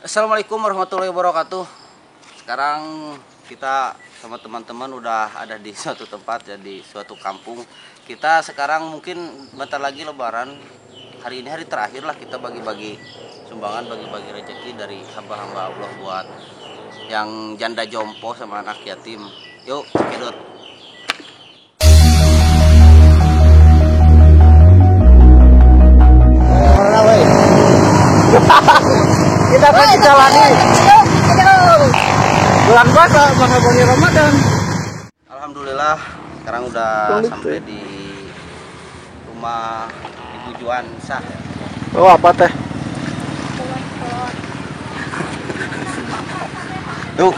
Assalamualaikum warahmatullahi wabarakatuh. Sekarang kita sama teman-teman udah ada di suatu tempat, jadi suatu kampung. Kita sekarang mungkin bentar lagi Lebaran. Hari ini hari terakhir lah kita bagi-bagi sumbangan, bagi-bagi rezeki dari hamba-hamba Allah buat yang janda jompo sama anak yatim. Yuk, cekidot. Kita akan menjalani bulan puasa menghubungi Ramadan. Alhamdulillah sekarang udah sampai di rumah Ibu Juan Sah. Oh, apa teh? Tuh.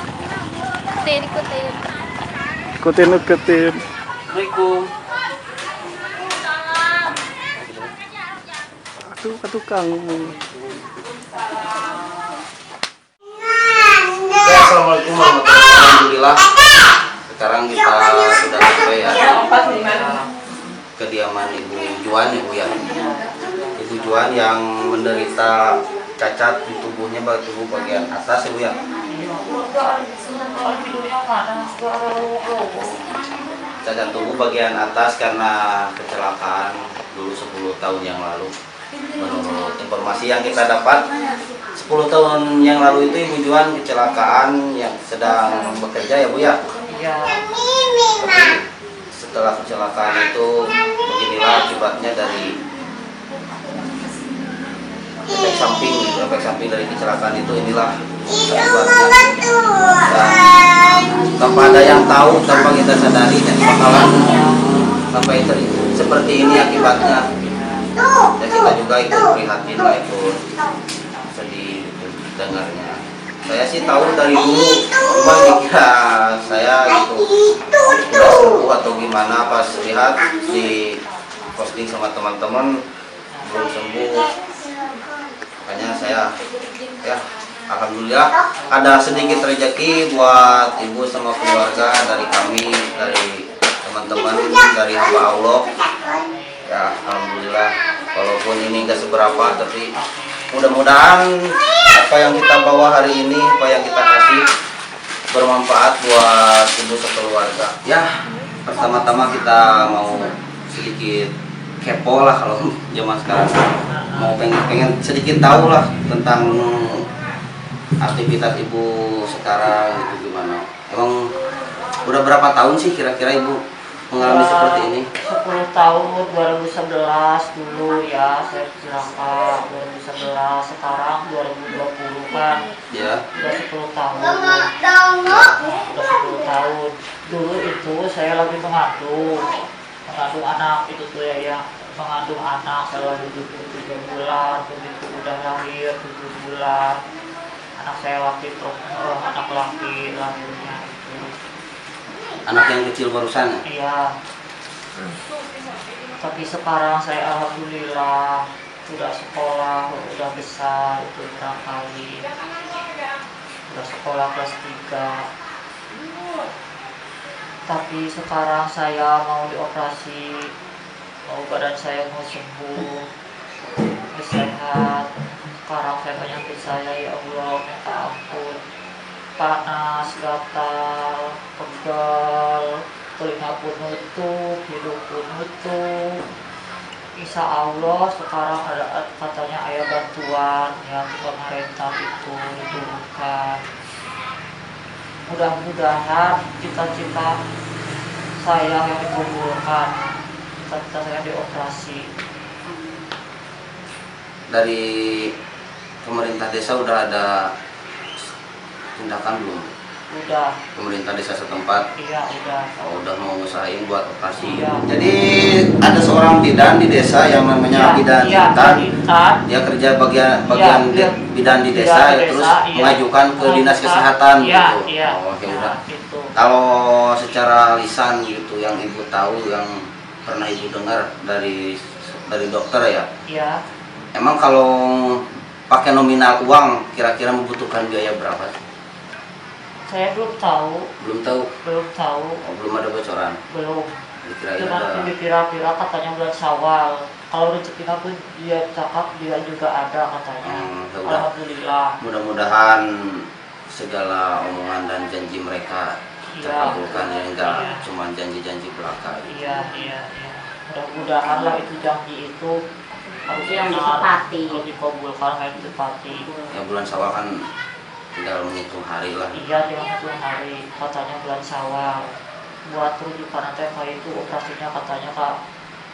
Ikutin. Assalamualaikum. Aduh, ke tukang. Assalamualaikum warahmatullahi wabarakatuh. Alhamdulillah sekarang kita sudah sampai ya kediaman Ibu Juan ya. Ibu Juan yang menderita cacat di tubuhnya, tubuh bagian atas ya Bu ya. Cacat tubuh bagian atas karena kecelakaan dulu 10 tahun yang lalu. Menurut informasi yang kita dapat, 10 tahun yang lalu itu Ibu Juan kecelakaan yang sedang bekerja ya Bu ya? Iya. Tapi setelah kecelakaan itu beginilah akibatnya dari efek samping dari kecelakaan itu, inilah akibatnya. Dan tanpa ada yang tahu, tanpa kita sadari, dan bakalan sampai seperti ini akibatnya. Dan kita juga ikut prihatin lah, ikut sedih dengarnya. Saya sih tahu dari dulu, cuma dikira saya gitu udah sembuh atau gimana, pas lihat di posting sama teman-teman belum sembuh. Makanya saya ya alhamdulillah ada sedikit rezeki buat ibu sama keluarga dari kami, dari teman-teman, dari hamba Allah. Ya alhamdulillah, walaupun ini enggak seberapa, tapi mudah-mudahan apa yang kita bawa hari ini, apa yang kita kasih bermanfaat buat ibu sekeluarga. Ya pertama-tama kita mau sedikit kepo lah kalau zaman sekarang, mau pengen sedikit tahu lah tentang aktivitas ibu sekarang gitu, gimana. Emang udah berapa tahun sih kira-kira ibu mengalami seperti ini? 10 tahun, 2011 dulu ya saya kecelakaan, 2011, sekarang 2020 kan. Ya. Udah 10 tahun. Udah 10 tahun. Dulu itu saya lagi mengandung anak itu tuh ya, mengandung anak, saya lagi 7 bulan, begitu udah lahir 7 bulan. Anak saya anak laki lahirnya itu. Anak yang kecil barusan? Iya. Tapi sekarang saya alhamdulillah sudah sekolah, udah besar, itu barangkali udah sekolah kelas 3. Tapi sekarang saya mau dioperasi, mau badan saya mau sembuh, mau sehat. Sekarang saya penyakit saya, ya Allah minta ampun, panas, gatal, pegal, telinga pun nutup, hidung pun nutup. Insya Allah sekarang ada katanya ayah bantuan yang pemerintah itu diturunkan. Mudah-mudahan cita-cita saya yang dikabulkan, cita-cita saya dioperasi. Dari pemerintah desa udah ada tindakan belum? Udah. Pemerintah desa setempat? Iya udah. Oh, udah mau usahain buat operasi. Iya. Jadi ada seorang bidan di desa yang namanya Bidan Intan. Dia kerja bagian bidan di desa, ya, terus mengajukan ke dinas kesehatan gitu. Iya. Oh, oke, udah. Gitu. Kalau secara lisan gitu yang ibu tahu, yang pernah ibu dengar dari dokter ya. Iya. Emang kalau pakai nominal uang kira-kira membutuhkan biaya berapa? Saya belum tahu. Belum tahu. Belum tahu. Oh, belum ada bocoran. Belum. dikirain Cuman ada. dikira-kira katanya bulan Syawal. Kalau rezekinya pun dia cakap dia juga ada katanya. Ya udah. Alhamdulillah. Mudah-mudahan segala omongan dan janji mereka terkabulkan ya, enggak cuma janji-janji belaka. Iya. Mudah-mudahan lah itu janji itu harus yang ditepati, harus dikabulkan, harus ditepati. Ya bulan Syawal kan tinggal menghitung hari lah. Iya, tinggal satu hari katanya bulan Syawal. Buat rujukan TK itu operasinya katanya ke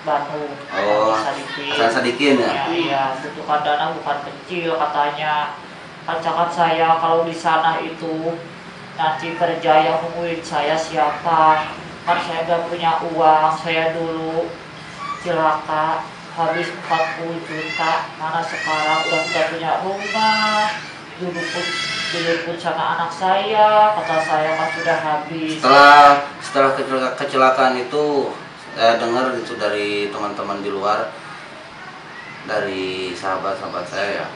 Bandung. Oh, Hasan Sadikin ya? Iya, butuhkan dana bukan kecil katanya. Kan cakap saya kalau di sana itu nanti kerja yang nungguin saya siapa? Kan saya gak punya uang, saya dulu celaka habis 40 juta, mana sekarang udah punya rumah, dulu pun sama anak saya, kata saya kan sudah habis. Setelah kecelakaan itu saya dengar itu dari teman-teman di luar, dari sahabat-sahabat saya ya,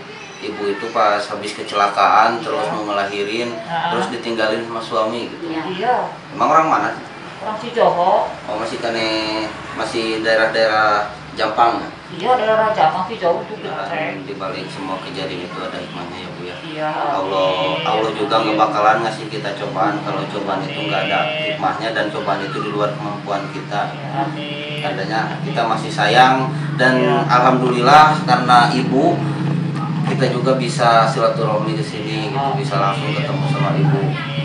ibu itu pas habis kecelakaan terus mau ngelahirin, terus ditinggalin sama suami gitu. Iya. Emang orang mana? Orang Cijoho. Oh masih daerah-daerah Jampang ya? Iya, daerah Jampang Cijoho itu Ya, Genteng. di balik semua kejadian itu ada hikmahnya ya Bu ya. Iya. Allah juga nggak bakalan ngasih kita cobaan kalau cobaan itu nggak ada hikmahnya dan cobaan itu di luar kemampuan kita. Amin. Tandanya kita masih sayang dan alhamdulillah karena ibu kita juga bisa silaturahmi ke sini gitu, bisa langsung ketemu sama ibu.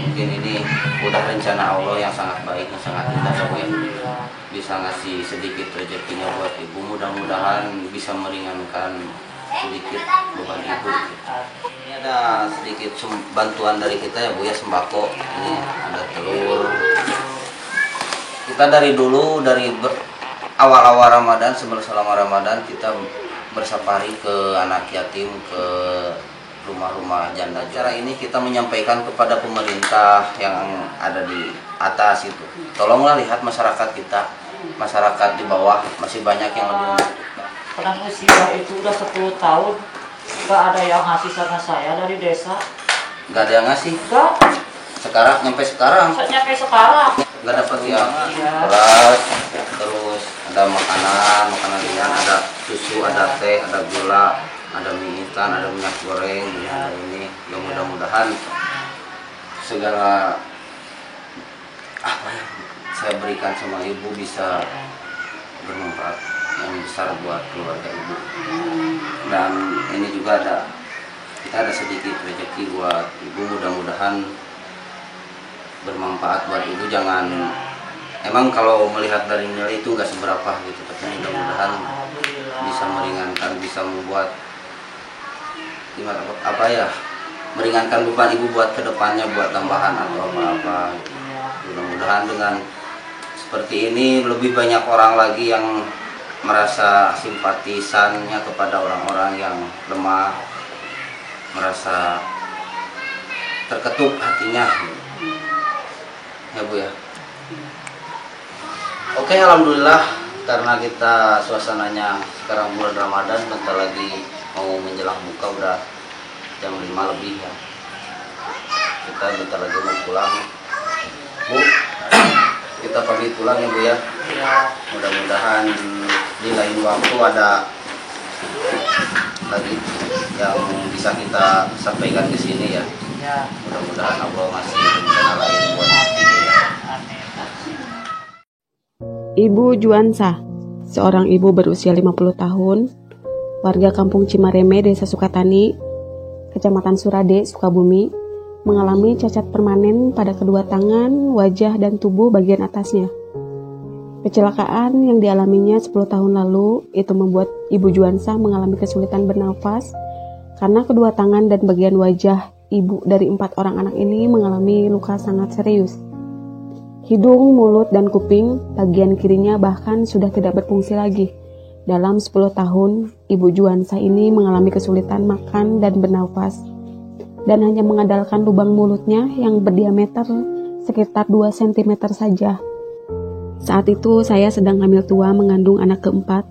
Mungkin ini udah rencana Allah yang sangat baik, yang sangat indah ya Bu ya. Bisa ngasih sedikit rezekinya buat ibu, mudah-mudahan bisa meringankan sedikit beban ibu. Ini ada sedikit bantuan dari kita ya Bu ya, sembako. Ini ada telur. Kita dari dulu awal-awal Ramadan, selama Ramadan kita bersafari ke anak yatim, ke rumah-rumah janda. Cara ini kita menyampaikan kepada pemerintah yang ada di atas itu. Tolonglah lihat masyarakat kita, masyarakat di bawah masih banyak yang lebih membutuhkan. Pernah musibah itu udah 10 tahun nggak ada yang ngasih sama saya dari desa. Nggak ada yang ngasih. Nggak. Nyampe sekarang Sampai sekarang. nggak dapat yang beras, terus ada makanan ringan, ada susu, ada teh, ada gula, ada mie instan, ada minyak goreng, ada ini. Ya mudah-mudahan segala apa yang saya berikan sama ibu bisa bermanfaat yang besar buat keluarga ibu. Dan ini juga kita ada sedikit rezeki buat ibu, mudah-mudahan bermanfaat buat ibu. Jangan, emang kalau melihat dari nilai itu nggak seberapa gitu, tapi mudah-mudahan bisa meringankan, bisa membuat gimana apa ya, meringankan beban ibu buat kedepannya, buat tambahan atau apa-apa. Mudah-mudahan dengan seperti ini lebih banyak orang lagi yang merasa simpatisannya kepada orang-orang yang lemah, merasa terketuk hatinya ya Bu ya. Oke, alhamdulillah karena kita suasananya sekarang bulan Ramadan, bentar lagi mau menjelang buka, udah jam 5 lebih ya. Kita bentar lagi mau pulang Bu. Kita pamit pulang ya Bu ya. Mudah-mudahan di lain waktu ada lagi yang bisa kita sampaikan ke sini ya. Mudah-mudahan Allah ngasih rencana lain buat kita ya. Ibu Juansa, seorang ibu berusia 50 tahun, warga kampung Cimareme, Desa Sukatani, Kecamatan Surade, Sukabumi, mengalami cacat permanen pada kedua tangan, wajah, dan tubuh bagian atasnya. Kecelakaan yang dialaminya 10 tahun lalu itu membuat Ibu Juansa mengalami kesulitan bernafas karena kedua tangan dan bagian wajah ibu dari 4 orang anak ini mengalami luka sangat serius. Hidung, mulut, dan kuping bagian kirinya bahkan sudah tidak berfungsi lagi. Dalam 10 tahun, Ibu Juansa ini mengalami kesulitan makan dan bernafas, dan hanya mengandalkan lubang mulutnya yang berdiameter sekitar 2 cm saja. Saat itu saya sedang hamil tua mengandung anak keempat,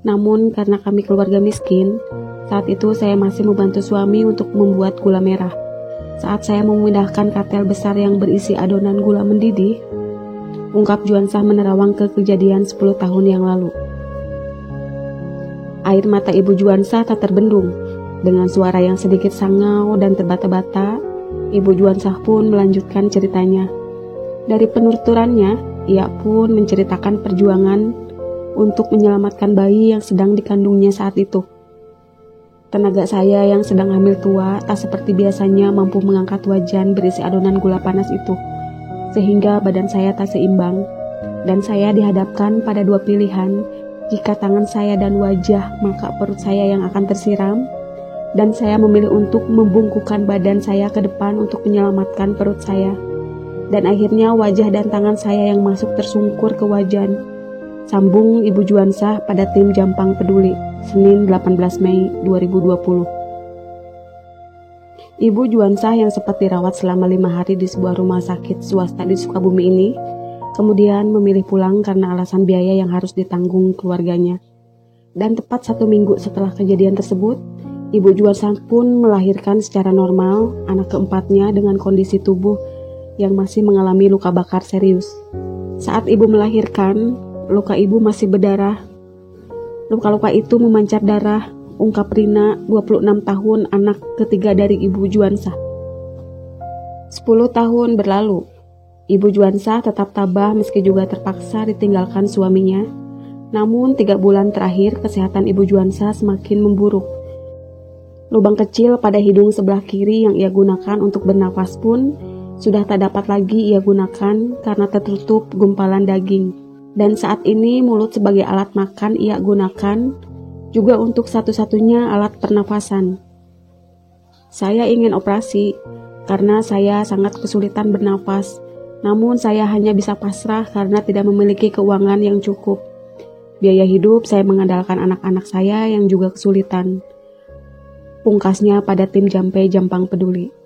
namun karena kami keluarga miskin, saat itu saya masih membantu suami untuk membuat gula merah. Saat saya memindahkan katel besar yang berisi adonan gula mendidih, ungkap Juansah menerawang ke kejadian 10 tahun yang lalu. Air mata Ibu Juansah tak terbendung. Dengan suara yang sedikit sangau dan terbata-bata, Ibu Juansah pun melanjutkan ceritanya. Dari penuturannya, ia pun menceritakan perjuangan untuk menyelamatkan bayi yang sedang dikandungnya saat itu. Tenaga saya yang sedang hamil tua tak seperti biasanya mampu mengangkat wajan berisi adonan gula panas itu, sehingga badan saya tak seimbang, dan saya dihadapkan pada dua pilihan. Jika tangan saya dan wajah, maka perut saya yang akan tersiram, dan saya memilih untuk membungkukkan badan saya ke depan untuk menyelamatkan perut saya. Dan akhirnya wajah dan tangan saya yang masuk tersungkur ke wajan. Sambung Ibu Juansah pada tim Jampang Peduli, Senin 18 Mei 2020. Ibu Juansah yang sempat dirawat selama 5 hari di sebuah rumah sakit swasta di Sukabumi ini, kemudian memilih pulang karena alasan biaya yang harus ditanggung keluarganya. Dan tepat 1 minggu setelah kejadian tersebut, Ibu Juansah pun melahirkan secara normal anak keempatnya dengan kondisi tubuh yang masih mengalami luka bakar serius. Saat ibu melahirkan, luka ibu masih berdarah. Luka-luka itu memancar darah, ungkap Rina, 26 tahun, anak ketiga dari Ibu Juansah. 10 tahun berlalu, Ibu Juansah tetap tabah meski juga terpaksa ditinggalkan suaminya. Namun 3 bulan terakhir kesehatan Ibu Juansah semakin memburuk. Lubang kecil pada hidung sebelah kiri yang ia gunakan untuk bernafas pun sudah tak dapat lagi ia gunakan karena tertutup gumpalan daging. Dan saat ini mulut sebagai alat makan ia gunakan juga untuk satu-satunya alat pernafasan. Saya ingin operasi karena saya sangat kesulitan bernafas. Namun saya hanya bisa pasrah karena tidak memiliki keuangan yang cukup. Biaya hidup saya mengandalkan anak-anak saya yang juga kesulitan. Pungkasnya pada tim Jampang Peduli.